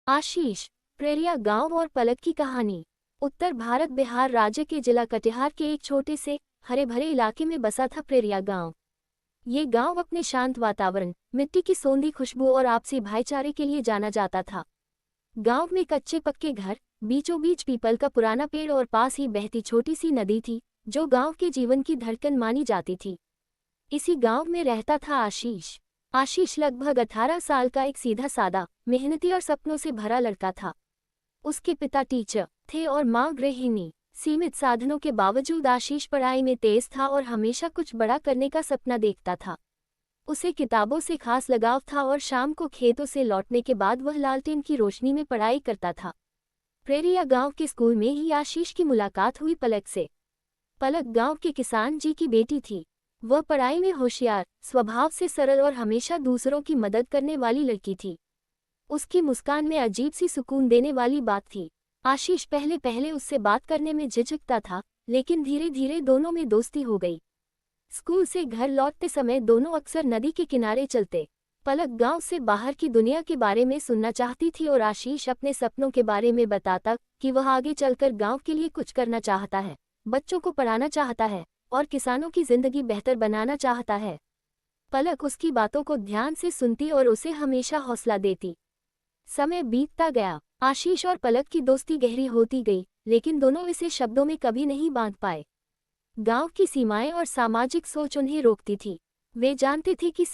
आशीष, प्रेरिया गांव और पलक की कहानी। उत्तर भारत बिहार राज्य के जिला कटिहार के एक छोटे से हरे भरे इलाके में बसा था प्रेरिया गांव। ये गांव अपने शांत वातावरण, मिट्टी की सोंधी खुशबू और आपसी भाईचारे के लिए जाना जाता था। गांव में कच्चे पक्के घर, बीचों बीच पीपल का पुराना पेड़ और पास ही बहती छोटी सी नदी थी, जो गांव के जीवन की धड़कन मानी जाती थी। इसी गांव में रहता था आशीष। आशीष लगभग 18 साल का एक सीधा सादा, मेहनती और सपनों से भरा लड़का था। उसके पिता टीचर थे और मां गृहिणी। सीमित साधनों के बावजूद आशीष पढ़ाई में तेज था और हमेशा कुछ बड़ा करने का सपना देखता था। उसे किताबों से खास लगाव था और शाम को खेतों से लौटने के बाद वह लालटेन की रोशनी में पढ़ाई करता था। प्रेरिया गांव के स्कूल में ही आशीष की मुलाकात हुई पलक से। पलक गांव के किसान जी की बेटी थी। वह पढ़ाई में होशियार, स्वभाव से सरल और हमेशा दूसरों की मदद करने वाली लड़की थी। उसकी मुस्कान में अजीब सी सुकून देने वाली बात थी। आशीष पहले पहले उससे बात करने में झिझकता था, लेकिन धीरे धीरे दोनों में दोस्ती हो गई। स्कूल से घर लौटते समय दोनों अक्सर नदी के किनारे चलते। पलक गांव से बाहर की दुनिया के बारे में सुनना चाहती थी और आशीष अपने सपनों के बारे में बताता कि वह आगे चलकर गांव के लिए कुछ करना चाहता है, बच्चों को पढ़ाना चाहता है और किसानों की जिंदगी बेहतर बनाना चाहता है। पलक उसकी बातों को ध्यान से सुनती और उसे हमेशा हौसला देती। समय बीतता गया। आशीष और पलक की दोस्ती गहरी होती गई, लेकिन दोनों इसे शब्दों में कभी नहीं बांध पाए। गांव की सीमाएं और सामाजिक सोच उन्हें रोकती थी। वे जानते थे कि